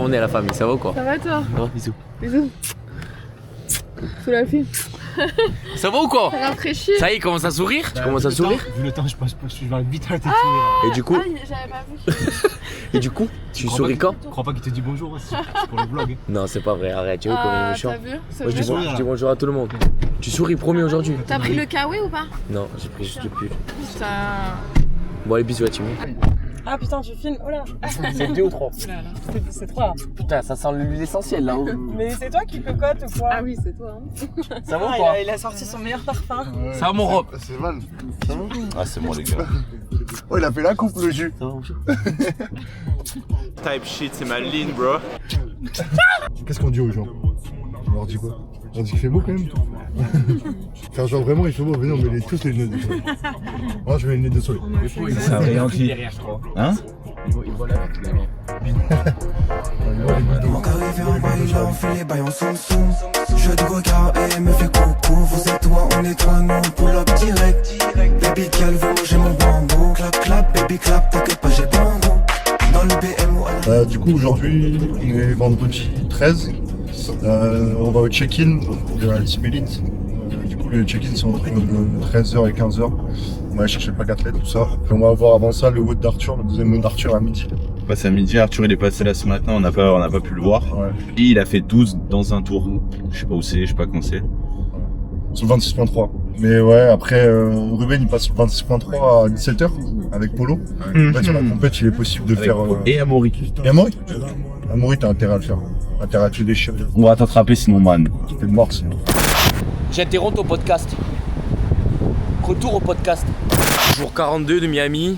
on est la famille, ça va ou quoi? Ça va toi? Oh, bisous. Bisous. Sous la fille. Ça va ou quoi? Ça rafraîchit. Ça y est, il commence à sourire? Tu commences à sourire? Vu le temps, je pense pas que je vais vite arrêter de sourire. Et du coup? Ah, j'avais pas vu. Et du coup? Tu souris quand? Je crois pas qu'il te dit bonjour aussi, c'est pour le vlog. Non, c'est pas vrai, arrête, tu vois comme il est méchant. T'as vu? Moi je dis bonjour à tout le monde. Tu souris premier aujourd'hui? T'as pris le kawaii ou pas? Non, j'ai pris juste le pull. Putain. Bon, allez, bisous à Timmy. Ah putain, tu filmes, oh là. C'est 2 ou 3? C'est 3. Putain, ça sent l'essentiel là-haut. Mais c'est toi qui cocotte ou quoi? Ah oui, c'est toi. Hein. Ça va ou quoi? Il a sorti son meilleur parfum. Ça va mon robe? C'est Val. Ça va? Ah, c'est moi les gars. Oh, il a fait la coupe le jus. Ça va mon chou? Type shit, c'est ma ligne, bro. Qu'est-ce qu'on dit aux gens? On leur dit quoi? On dit qu'il fait beau quand même. Faire genre vraiment il fait beau, venez on met tous les lunettes de soleil. Moi je mets les lunettes de soleil. C'est un rayon qui. Hein? Il voit la vente, il a rien. Arrivé en bas, il a enfilé, bail en soum soum. Je dis regard et me fait coucou. Vous êtes toi, on est toi, non, pull up direct. Baby girl veut manger mon bambou. Clap clap, baby clap, t'inquiète pas, j'ai bango. Dans le BM ou Du coup aujourd'hui on est vendredi 13. On va au check-in de la Team Elite. Du coup les check-in sont entre 13h et 15h. On va aller chercher le pack athlète, tout ça. Et on va avoir avant ça le WOD d'Arthur, le deuxième WOD d'Arthur à midi. On passe à midi, Arthur il est passé là ce matin, on n'a pas pu le voir. Ouais. Et il a fait 12 dans un tour. Je sais pas où c'est, je sais pas quand c'est. Sur le 26.3. Mais ouais, après Ruben il passe sur le 26.3 à 17h avec Polo. En fait sur la compète il est possible de faire... Et Amaury. Et Amaury? Amaury t'as intérêt à le faire. Intérêt à tuer des chiens. On va t'attraper sinon, man. T'es mort sinon. J'interromps ton podcast. Retour au podcast. Jour 42 de Miami.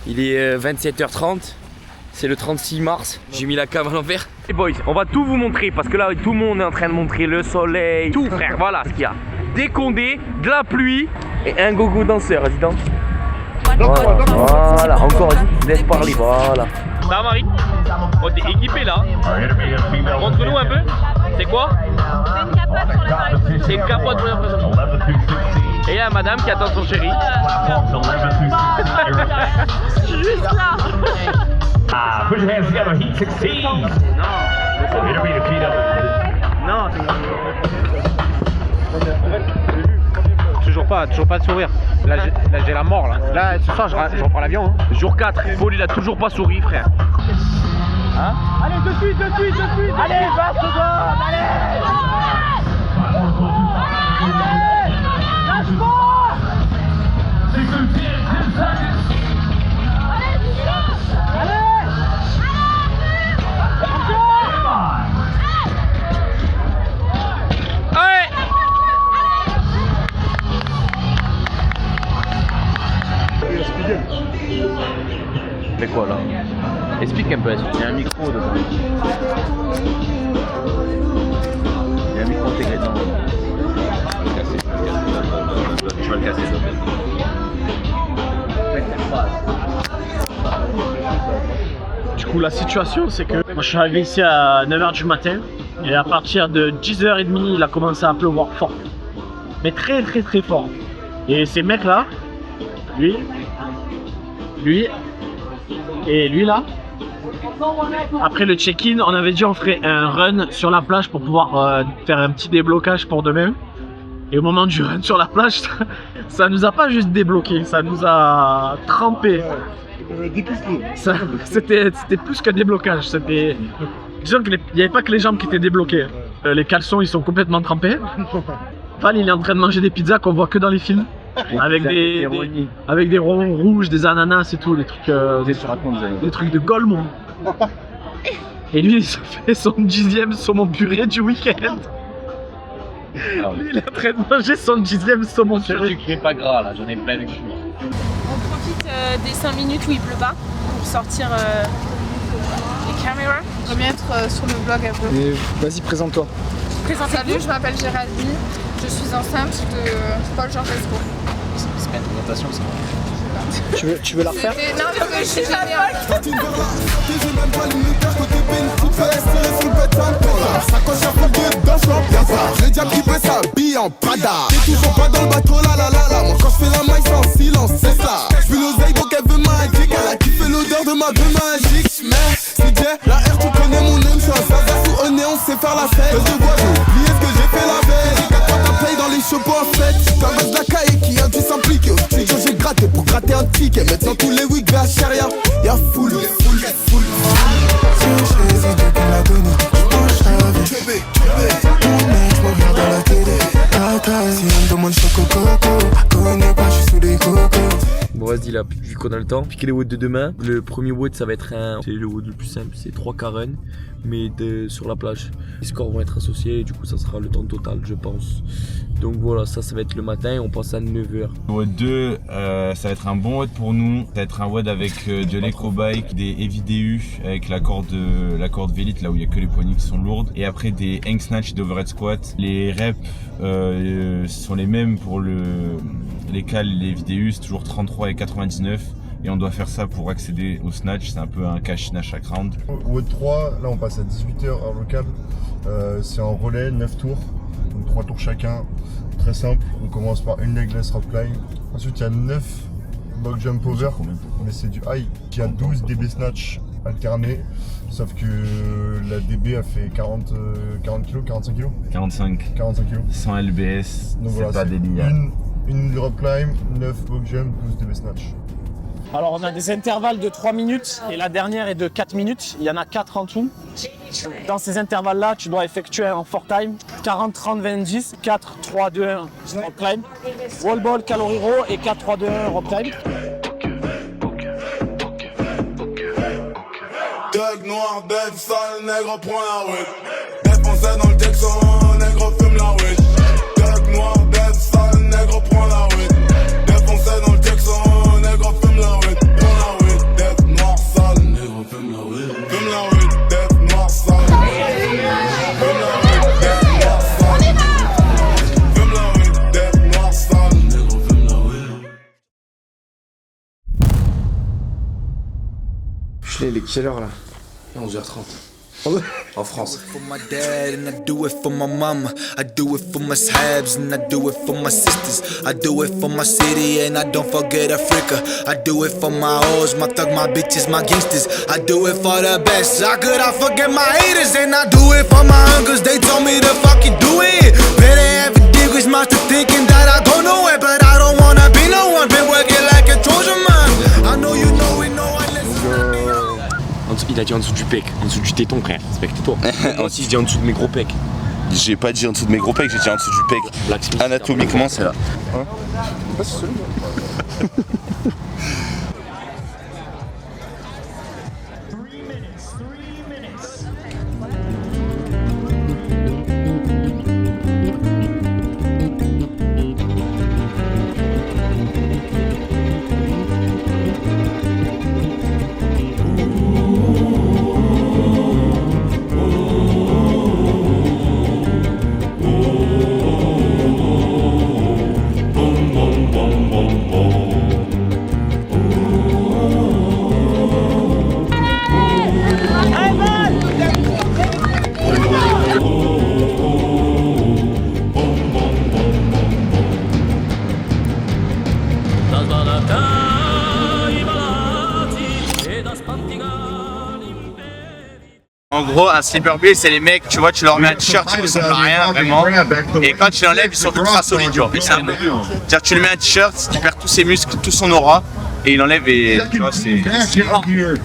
Il est 27h30. C'est le 36 mars. J'ai mis la cam à l'envers. Les boys, on va tout vous montrer parce que là tout le monde est en train de montrer le soleil. Tout frère, voilà ce qu'il y a. Des condés, de la pluie et un gogo danseur, dis donc. Voilà, encore vas-y, laisse parler, voilà. Ça va Marie? Oh t'es équipé là. Montre-nous un peu. C'est quoi? C'est une capote pour l'impression. Et il y a madame qui attend son chéri. Juste là. Put your hands together, he succeeds. Non. Toujours pas de sourire. Là j'ai la mort là. Là ce soir je reprends l'avion. Hein. Jour 4, Paul il a toujours pas souri frère. Hein? Allez de suite. Allez, passe dedans. Allez. Lâche-moi. C'est quoi là? Explique un peu, il y a un micro dedans. Il y a un micro intégré dedans. Je vais le casser. Du coup la situation c'est que moi je suis arrivé ici à 9h du matin et à partir de 10h30 il a commencé à pleuvoir fort. Mais très fort. Et ces mecs là, lui et lui là, après le check-in on avait dit on ferait un run sur la plage pour pouvoir faire un petit déblocage pour demain. Et au moment du run sur la plage, ça nous a pas juste débloqué, ça nous a trempé. C'était plus qu'un déblocage, c'était... Disons qu'il n'y avait pas que les jambes qui étaient débloquées. Les caleçons ils sont complètement trempés. Val il est en train de manger des pizzas qu'on voit que dans les films. Avec des ronds rouges, des ananas et tout, des trucs de Golemont. Et lui il se fait son 10e saumon purée du week-end. Lui il est en train de manger son 10e saumon purée. Du cul pas gras là, j'en ai plein le cul. On profite des 5 minutes où il pleut pas pour sortir les caméras. J'aimerais bien être sur le vlog un peu. Vas-y, présente-toi. Salut, je m'appelle Géraldine. Je suis enceinte de Paul Georgesco. C'est pas une présentation ça. Tu veux la refaire? Non, parce que je suis jamais j'ai déjà pipé sa bille en Prada. T'es toujours pas dans le bateau, la. Moi quand je fais la maille, c'est en silence, c'est ça. J'veux l'oseille donc elle veut magique. Elle a kiffé l'odeur de ma vue magique. Mais c'est Jay, la R, tu connais mon nom. c'est faire la fête. Je vois, j'ai oublié ce que j'ai fait la veille. Regarde quand t'as play dans les chevaux en fait. J'suis un gosse de la caille qui a dû s'impliquer. Au studio j'ai gratté pour gratter un ticket. Maintenant tous les weeks vers Sharia. Y'a full. Si on choisit de qu'on l'a donné, j'penche avec. Mon mec, j'me dans la télé. Si on me demande choco-coco, connais pas, j'suis sous les cocos. Bon vas-y là, vu qu'on a le temps, piquer les watts de demain. Le premier watt ça va être c'est le watt le plus simple, c'est 3 Karen, mais sur la plage. Les scores vont être associés et du coup ça sera le temps total je pense. Donc voilà, ça va être le matin et on passe à 9h. Le WOD 2, ça va être un bon WOD pour nous. Ça va être un WOD avec de l'éco-bike, des heavy DU avec la corde Vélite là où il n'y a que les poignées qui sont lourdes. Et après des hang snatch d'overhead squat. Les reps sont les mêmes pour les cales, les heavy DU, c'est toujours 33 et 99. Et on doit faire ça pour accéder au snatch, c'est un peu un cash-in à chaque round. WOD 3, là on passe à 18h heure locale. C'est en relais, 9 tours. Donc 3 tours chacun, très simple, on commence par une legless rope climb. Ensuite il y a 9 box jump over, mais c'est du high. Il y a 12 DB snatch alternés, sauf que la DB a fait 40 kg, 45 kg 45 kg. Sans LBS, c'est pas délire. Une rope climb, 9 box jump, 12 DB snatch. Alors on a des intervalles de 3 minutes et la dernière est de 4 minutes. Il y en a 4 en tout. Dans ces intervalles-là, tu dois effectuer en 4 time 40, 30, 20, 10, 4, 3, 2, 1 rope climb, wall ball, calorie row et 4, 3, 2, 1 rope climb. Doug noir, dead sale, nègre prend la weed. Défoncé dans le Texan, nègre fume la weed. Doug noir, dead sale, nègre prend la weed. Défoncé dans le Texan, nègre fume la weed. Prend la weed, dead noir sale, nègre fume la weed. Fume la weed, dead noir sale. Fume la weed, dead noir sale. Fume la weed, dead noir sale, nègre fume la weed. Putain, il est quelle heure là? 11h30. En France. For my dad and I do it for my mama. I do it for my sahabs and I do it for my sisters. I do it for my city and I don't forget Africa. I do it for my hoes, my thug, my bitches, my gangsters. I do it for the best. How could I forget my haters? And I do it for my uncles. They told me to fucking do it. Better have a dig with master thinking that I go nowhere, but I don't wanna be no one. Been working like a Trojan man. I know you know it, know I listen. Il a dit en dessous du pec, en dessous du téton frère, respecte-toi. Moi aussi je dis en dessous de mes gros pecs. J'ai pas dit en dessous de mes gros pecs, j'ai dit en dessous du pec. Anatomiquement c'est là. Hein? En gros, un sleeper bill, c'est les mecs, tu vois, tu leur mets un t-shirt, ils ressemblent à rien, vraiment. Et quand tu l'enlèves, ils sont ultra solides, tu vois. C'est-à-dire, tu lui mets un t-shirt, il perd tous ses muscles, toute son aura, et il enlève et tu vois, c'est.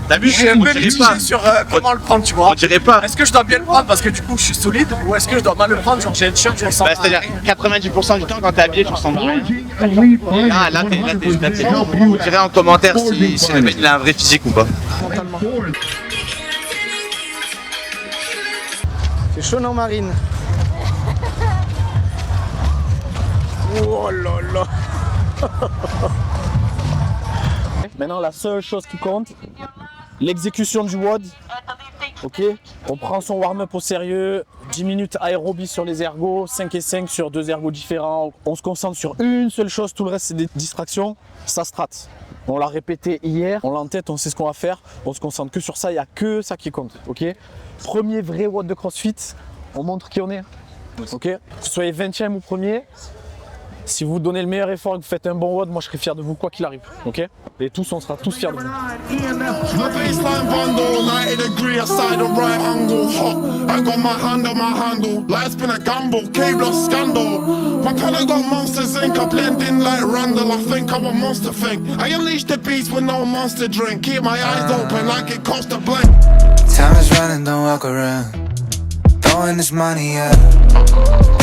T'as vu, je suis un peu mitigé sur comment le prendre, tu vois. On dirait pas. Est-ce que je dois bien le prendre parce que du coup je suis solide ou est-ce que je dois mal le prendre, genre j'ai un t-shirt, je ressemble à C'est-à-dire 90% du temps, quand t'es habillé, tu ressembles à rien. Ah, là, t'es. Vous direz en commentaire si le mec il a un vrai physique ou pas. C'est chaud non Marine? Oh là là. Maintenant la seule chose qui compte, l'exécution du WOD. Ok, on prend son warm-up au sérieux, 10 minutes aérobie sur les ergos, 5 et 5 sur 2 ergos différents. On se concentre sur une seule chose, tout le reste c'est des distractions, ça strat. On l'a répété hier, on l'a en tête, on sait ce qu'on va faire, on se concentre que sur ça, il n'y a que ça qui compte. Ok, premier vrai WOD de CrossFit, on montre qui on est. Ok, que vous soyez 20e ou premier, Si vous donnez le meilleur effort et que vous faites un bon WOD, moi je serai fier de vous quoi qu'il arrive, ok? Et tous, on sera tous fiers de vous. My baseline bundle, 90 degree outside the right angle. Hot, I got my hand on my handle. Like it's been a gamble, cable scandal. My collar got monsters ink, I blend in like Randall. I think I'm a monster thing. I unleash the beast with no monster drink. Keep my eyes open like it costs a blink. Time is running, don't walk around. Throwing this money up.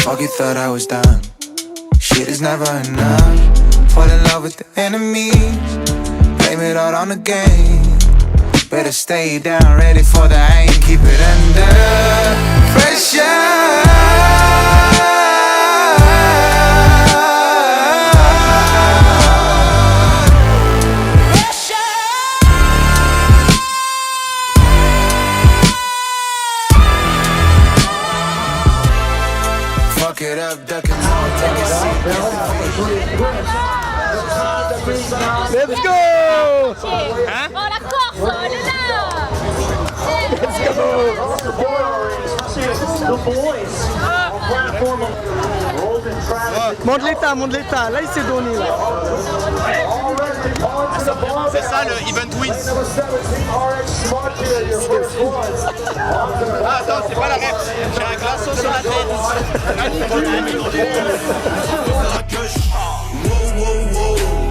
Fuck, you thought I was done. Shit is never enough. Fall in love with the enemies. Blame it all on the game. Better stay down, ready for the aim. Keep it under pressure. Fuck it up, duck and roll, take a seat. Let's go! Hein? Oh la Corse, elle est là! Let's go! Monte l'état, là il s'est donné là. C'est ça le event win. Ah attends, c'est pas la ref. J'ai un glaçon sur la tête.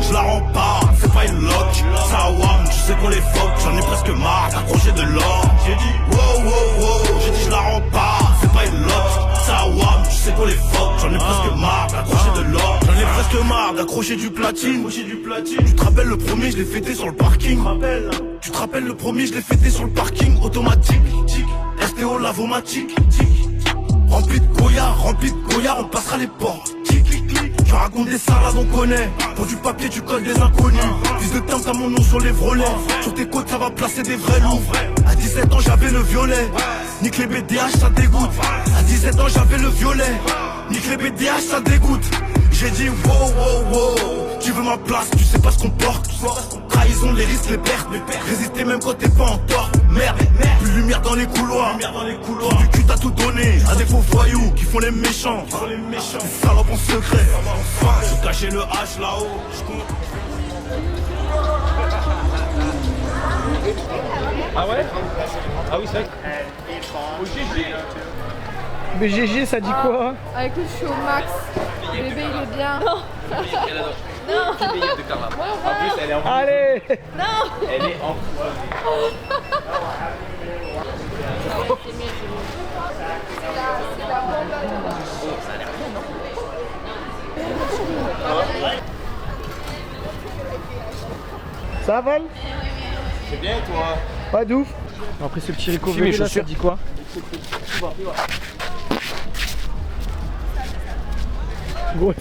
Je la rends pas, c'est pas une lock. Ça wam, tu sais qu'on les fuck. J'en ai presque marre d'accrocher de l'or. J'ai dit wow, j'ai dit je la rends pas, c'est pas une lock. Ça wam, tu sais qu'on les fuck. J'en ai presque marre d'accrocher de l'or. J'en ai presque marre d'accrocher du platine. Tu te rappelles le premier, je l'ai fêté sur le parking. Tu te rappelles le premier, je l'ai fêté sur le parking. Automatique, STO lavomatique. Rempli de Goya, on passera les portes. Tu racontes des salades, on connaît. Pour du papier, tu colles des inconnus. Fils de temps, t'as mon nom sur les vrolets. Sur tes côtes, ça va placer des vrais loups. À 17 ans, j'avais le violet. Nique les BDH, ça dégoûte. À 17 ans, j'avais le violet. Nique les BDH, ça dégoûte. J'ai dit wow, tu veux ma place, tu sais pas ce qu'on porte. Trahison, les risques, les pertes. Résister même quand t'es pas en tort. Merde, plus de lumière dans les couloirs. Du cul t'as tout donné à des faux voyous qui font les méchants. Des salopes en secret. Je cachais le H là-haut. Ah ouais? Ah oui, c'est vrai. Au GG. Mais GG, ça dit quoi? Ah écoute, je suis au max. Bébé, il est bien. Non. Non. En plus, elle est en Allez! Non. Elle est en Ça va? C'est bien toi. Pas d'ouf. Après ce petit recovery là, ça dit quoi? Gros.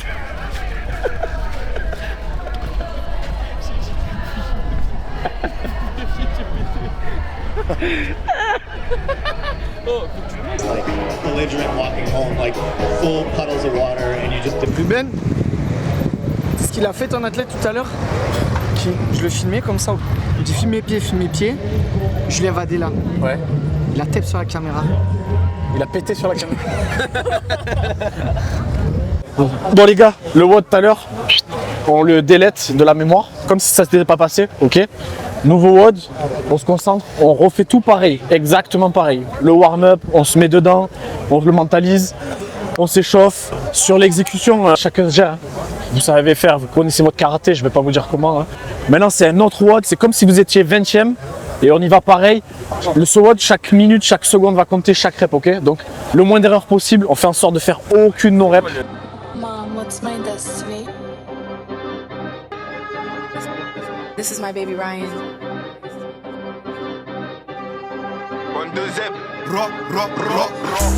Belligerent walking home, like full puddles of water, and you just. Ruben, c'est ce qu'il a fait ton athlète tout à l'heure. Je le filmais comme ça. Il dit filme mes pieds. Je l'ai évadé là. Ouais. Il a tape sur la caméra. Il a pété sur la caméra. Bon les gars, le WOD tout à l'heure, on le délète de la mémoire, comme si ça s'était pas passé, ok? Nouveau WOD, on se concentre, on refait tout pareil, exactement pareil. Le warm-up, on se met dedans, on le mentalise, on s'échauffe. Sur l'exécution, chacun se gère. Vous savez faire, vous connaissez votre karaté, je vais pas vous dire comment. Hein. Maintenant c'est un autre WOD, c'est comme si vous étiez 20e et on y va pareil. Le WOD, chaque minute, chaque seconde va compter chaque rep, ok? Donc le moins d'erreurs possible, on fait en sorte de faire aucune non-rep. Mom, what's my destiny? This is my baby Ryan.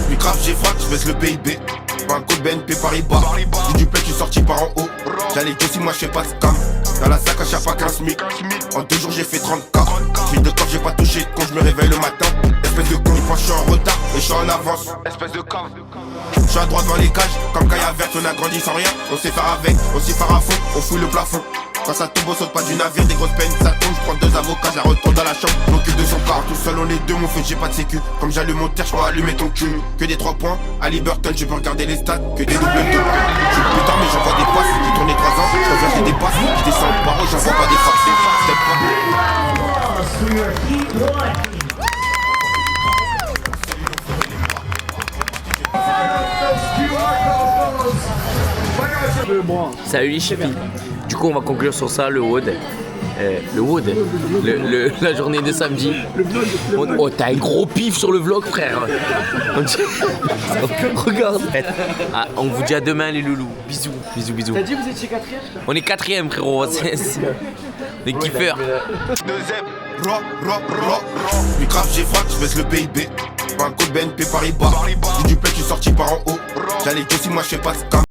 Puis grave j'ai frac, je baisse le PIB. Un coup de BNP Paribas. Du play, je suis sorti par en haut. J'allais que si moi je fais pas de scam. Dans la sacoche y'a pas 15 000. En 2 jours j'ai fait 30K. Fille de corps j'ai pas touché quand je me réveille le matin. Espèce de con, moi je suis en retard et je suis en avance. Espèce de con. Je suis à droite dans les cages, comme Kaya Verte, on a grandi sans rien. On sait faire avec, on sait faire à fond, on fouille le plafond. Quand ça tombe, on saute pas du navire, des grosses peines, ça tombe. Je prends 2 avocats, je la retourne dans la chambre. Je m'occupe de son corps, tout seul on est deux, mon feu, j'ai pas de sécu. Comme j'allume mon terre, je peux allumer ton cul. Que des 3 points, à Liberton, je peux regarder les stats. Que des doubles tours. Je suis plus tard, mais j'envoie des passes. J'ai tourné 3 ans, je reviens, j'ai des passes. Je descends au barreau, j'envoie pas des fax. Step Salut les chippies. Du coup, on va conclure sur ça, le WOD. Le WOD, la journée de samedi. Oh, t'as un gros pif sur le vlog, frère. Regarde. Ah, on vous dit à demain, les loulous. Bisous, bisous, bisous. T'as dit que vous étiez 4ème? On est 4ème, frérot. Des kiffeurs. Puis grave, j'ai frappe, je baisse le PIB. Pas un code BNP Paribas. Du duplec, je suis sorti par en haut. J'allais que si moi je fais pas ce